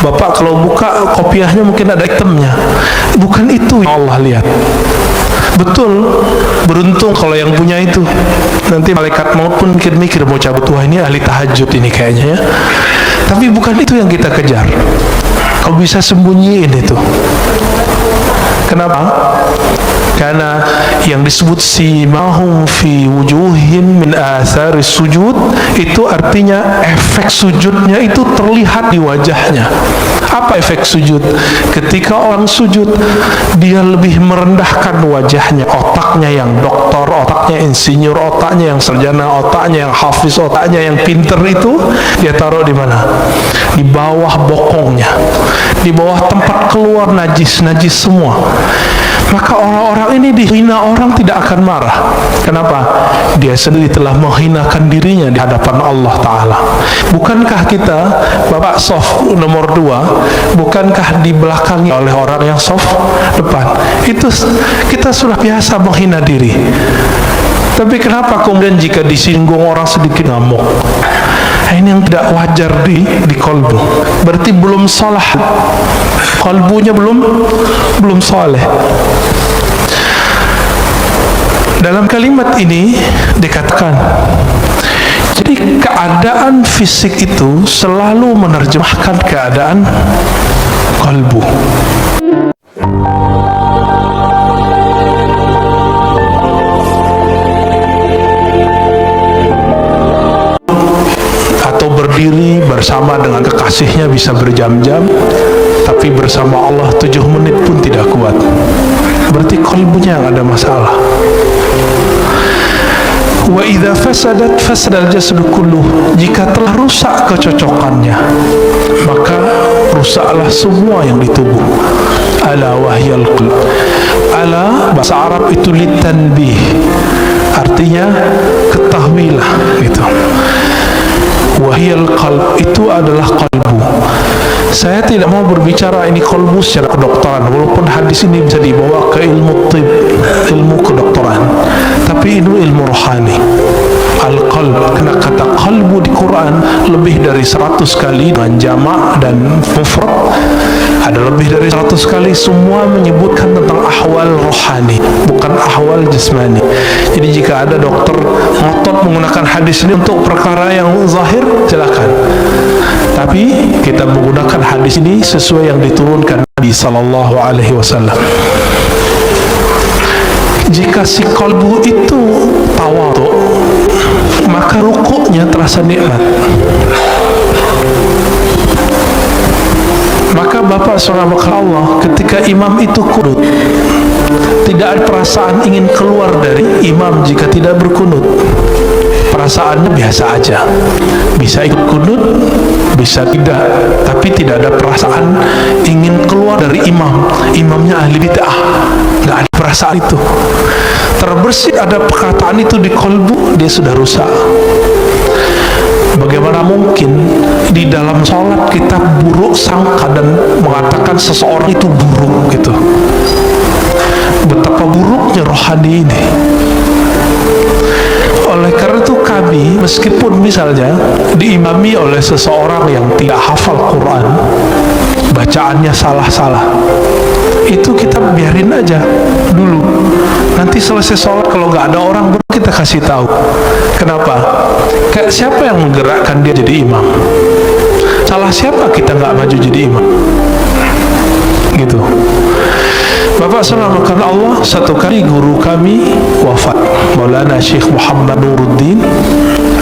Bapak kalau buka kopiahnya mungkin ada hitamnya. Bukan itu yang Allah lihat. Betul, beruntung kalau yang punya itu. Nanti malaikat maut pun mikir-mikir mau cabut, wah ini ahli tahajud ini kayaknya ya. Tapi bukan itu yang kita kejar. Kau bisa sembunyiin itu. Kenapa? Karena yang disebut simahum fi wujuhim min athari sujud, itu artinya efek sujudnya itu terlihat di wajahnya. Apa efek sujud? Ketika orang sujud, dia lebih merendahkan wajahnya, otaknya yang doktor, otaknya insinyur, otaknya yang sarjana, otaknya yang hafiz, otaknya yang pinter itu dia taruh di mana? Di bawah bokongnya, di bawah tempat keluar najis-najis semua. Maka orang-orang ini dihina orang tidak akan marah. Kenapa? Dia sendiri telah menghinakan dirinya di hadapan Allah Ta'ala. Bukankah kita, Bapak soft nomor 2, bukankah dibelakangi oleh orang yang soft depan? Itu kita sudah biasa menghina diri. Tapi kenapa kemudian jika disinggung orang sedikit ngamuk? Ini yang tidak wajar di kolbu. Berarti belum salah, kolbunya belum soleh. Dalam kalimat ini dikatakan, jadi keadaan fisik itu selalu menerjemahkan keadaan kolbu. Berdiri bersama dengan kekasihnya bisa berjam-jam, tapi bersama Allah 7 menit pun tidak kuat. Berarti kolbunya yang ada masalah. Wa idza fasadat fasadal jasadu kulluh. Jika telah rusak kecocokannya, maka rusaklah semua yang di tubuh. Ala wahyal qalb. Ala bahasa Arab itu litanbih, artinya ketahuilah gitu. Wahyal qalb itu adalah qalbu. Saya tidak mau berbicara ini qalbu secara kedokteran, walaupun hadis ini bisa dibawa ke ilmu tib, ilmu kedokteran, tapi itu ilmu rohani. Al-qalb, karena kata qalbu di Quran lebih dari 100 kali dengan jamak dan mufrad, ada lebih dari 100 kali, semua menyebutkan tentang ahwal rohani, bukan ahwal jasmani. Jadi jika ada dokter ngotot menggunakan hadis ini untuk perkara yang zahir, silakan. Tapi kita menggunakan hadis ini sesuai yang diturunkan Nabi sallallahu alaihi wasallam. Jika si kolbu itu tawadhu, maka rukuknya terasa nikmat. Maka Bapak saudara Allah, ketika imam itu kunut, tidak ada perasaan ingin keluar dari imam jika tidak berkunut. Perasaannya biasa aja, bisa ikut kunut, bisa tidak, tapi tidak ada perasaan ingin keluar dari imam. Imamnya ahli bid'ah, nggak ada perasaan itu. Terbersih ada perkataan itu di kolbu, dia sudah rusak. Bagaimana mungkin di dalam sholat kita buruk sangka dan mengatakan seseorang itu buruk gitu? Betapa buruknya rohani ini. Oleh karena itu kami, meskipun misalnya diimami oleh seseorang yang tidak hafal Quran, bacaannya salah-salah, itu kita biarin aja dulu. Nanti selesai sholat, kalau nggak ada orang, baru kita kasih tahu. Kenapa? Kayak siapa yang menggerakkan dia jadi imam? Salah siapa kita nggak maju jadi imam? Gitu. Bapak selamatkan Allah, satu kali guru kami wafat, Maulana Syekh Muhammad Nuruddin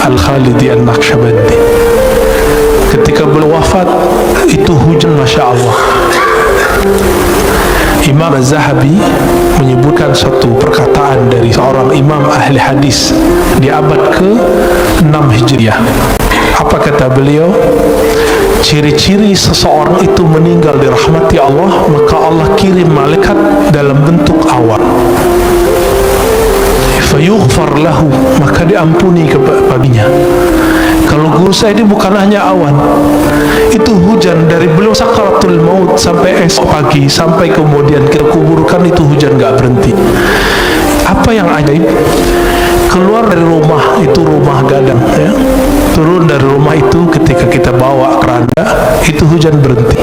Al-Khalidi An-Naqsyabandi. Ketika beliau wafat, itu hujan Masya Allah. Imam Az-Zahabi menyebutkan satu perkataan dari seorang imam ahli hadis di abad ke-6 Hijriah. Apa kata beliau? Ciri-ciri seseorang itu meninggal dirahmati Allah, maka Allah kirim malaikat dalam bentuk awan. Fayughfar lahu, maka diampuni baginya. Kalau guru saya ini bukan hanya awan, itu hujan dari beliau sakaratul maut sampai esok pagi, sampai kemudian kita kuburkan, itu hujan gak berhenti. Apa yang ajaib? Keluar dari rumah, itu rumah gadang ya. Turun dari rumah itu ketika kita bawa keranda, itu hujan berhenti.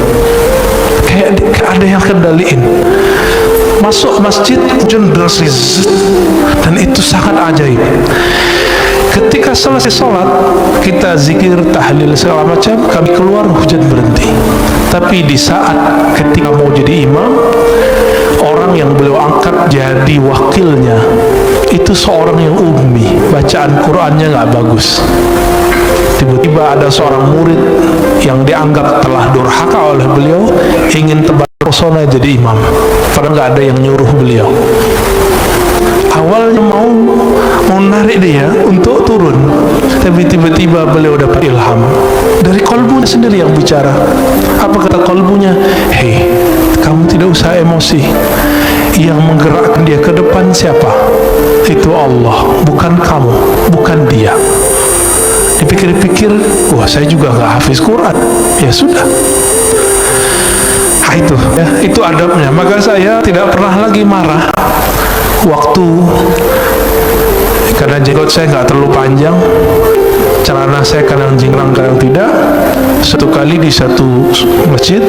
Kayak ada yang kendaliin. Masuk masjid hujan deras, dan itu sangat ajaib. Ketika selesai sholat, kita zikir, tahlil segala macam, kami keluar, hujan berhenti. Tapi di saat ketika mau jadi imam, orang yang beliau angkat jadi wakilnya itu seorang yang ummi, bacaan Qur'annya nggak bagus. Tiba-tiba ada seorang murid yang dianggap telah durhaka oleh beliau, ingin tebar pesona jadi imam, padahal nggak ada yang nyuruh beliau. Awalnya mau narik dia untuk turun, tapi tiba-tiba beliau dapat ilham dari kolbunya sendiri yang bicara. Apa kata kolbunya? Hei, kamu tidak usah emosi. Yang menggerakkan dia ke depan siapa? Itu Allah, bukan kamu, bukan dia. Dipikir-pikir, wah saya juga nggak hafiz Quran. Ya sudah. Nah, itu adabnya. Maka saya tidak pernah lagi marah waktu, karena jenggot saya nggak terlalu panjang, celana saya kadang jingkrang kadang tidak. Satu kali di satu masjid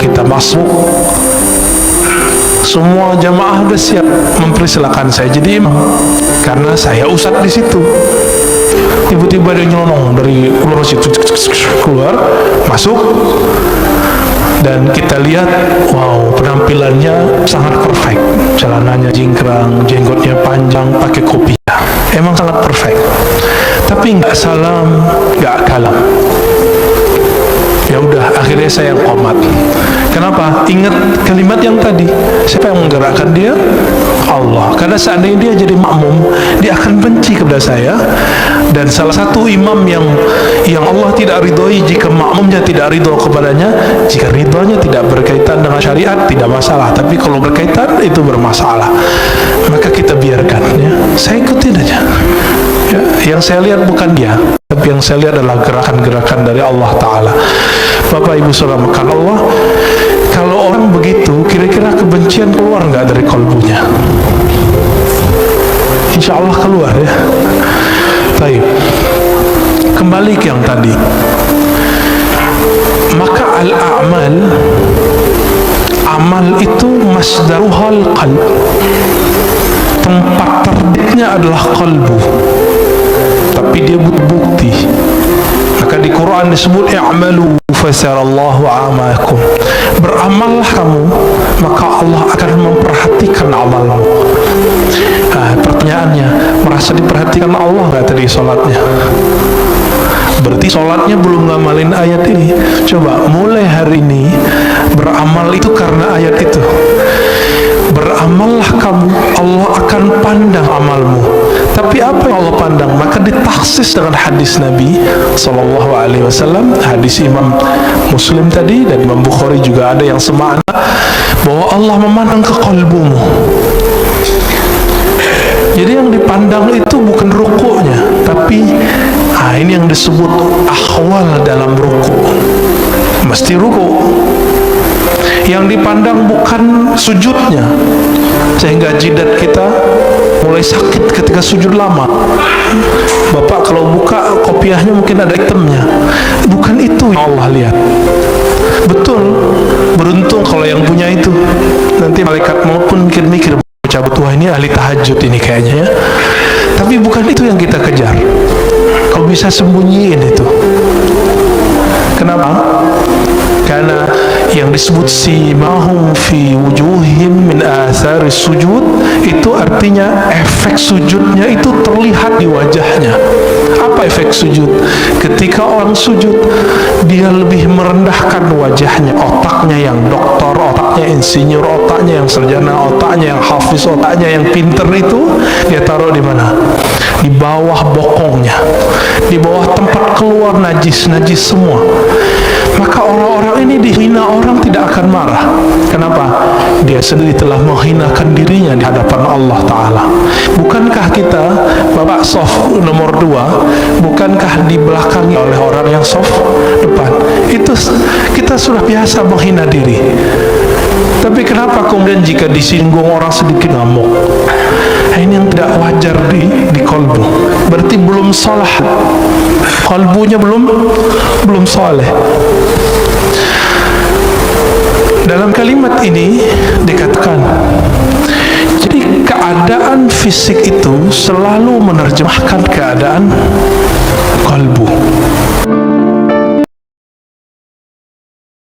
kita masuk, semua jamaah sudah siap mempersilakan saya jadi imam karena saya ustadz di situ. Tiba-tiba dia nyelonong dari luar masjid, keluar masuk, dan kita lihat, wow, penampilannya sangat perfect. Celananya jingkrang, jenggotnya panjang, pakai kopiah. Emang sangat perfect. Tapi nggak salam, nggak kalam. Ya udah, akhirnya saya yang qomat. Kenapa? Ingat kalimat yang tadi. Siapa yang menggerakkan dia? Allah. Karena seandainya dia jadi makmum, dia akan benci kepada saya. Dan salah satu imam yang Allah tidak ridhoi jika makmumnya tidak ridho kepadanya. Jika ridhonya tidak berkaitan dengan syariat, tidak masalah. Tapi kalau berkaitan, itu bermasalah. Maka kita biarkan, ya. Saya ikutin aja. Ya, yang saya lihat bukan dia, tapi yang saya lihat adalah gerakan-gerakan dari Allah Ta'ala. Bapak Ibu Saudara makan Allah, kalau orang begitu, kira-kira kebencian keluar nggak dari kolbunya? Insya Allah keluar, ya. Baik, kembali ke yang tadi. Maka al-a'mal, amal itu masdaruhal qalb, tempat terbitnya adalah qalbu, tapi dia butuh bukti. Maka di Quran disebut i'malu fasarallahu a'malakum, beramallah kamu maka Allah akan memperhatikan amalmu. Nah, pertanyaannya, merasa diperhatikan Allah nggak tadi sholatnya? Berarti sholatnya belum ngamalin ayat ini. Coba mulai hari ini beramal itu karena ayat itu. Beramallah kamu, Allah akan pandang amalmu. Tapi apa yang Allah pandang? Maka ditaksis dengan hadis Nabi SAW, hadis Imam Muslim tadi dan Imam Bukhari juga ada yang semakna, bahwa Allah memandang ke qalbumu. Jadi yang dipandang itu bukan rukuknya, tapi ini yang disebut ahwal dalam ruku. Mesti ruku. Yang dipandang bukan sujudnya, sehingga jidat kita mulai sakit ketika sujud lama. Bapak kalau buka kopiahnya mungkin ada hitamnya. Bukan itu yang Allah lihat. Betul, beruntung kalau yang punya itu. Nanti malaikat maut pun mikir-mikir, cabut, wah ini ahli tahajud ini kayaknya, ya. Tapi bukan itu yang kita kejar. Kau bisa sembunyiin itu. Kenapa? Karena yang disebut simahum fi wujuhim min athari sujud, itu artinya efek sujudnya itu terlihat di wajahnya. Apa efek sujud? Ketika orang sujud, dia lebih merendahkan wajahnya, otaknya yang doktor, otaknya insinyur, otaknya yang sarjana, otaknya yang hafiz, otaknya yang pinter itu dia taruh di mana? Di bawah bokongnya, di bawah tempat keluar najis-najis semua. Maka orang-orang ini dihina orang tidak akan marah. Kenapa? Dia sendiri telah menghinakan dirinya di hadapan Allah Ta'ala. Bukankah kita, Bapak soft nomor 2, bukankah dibelakangi oleh orang yang soft depan? Itu kita sudah biasa menghina diri. Tapi kenapa kemudian jika disinggung orang sedikit ngamuk? Ini yang tidak wajar di kolbu. Berarti belum salah, kolbunya belum soleh. dalam kalimat ini dikatakan, jadi keadaan fisik itu selalu menerjemahkan keadaan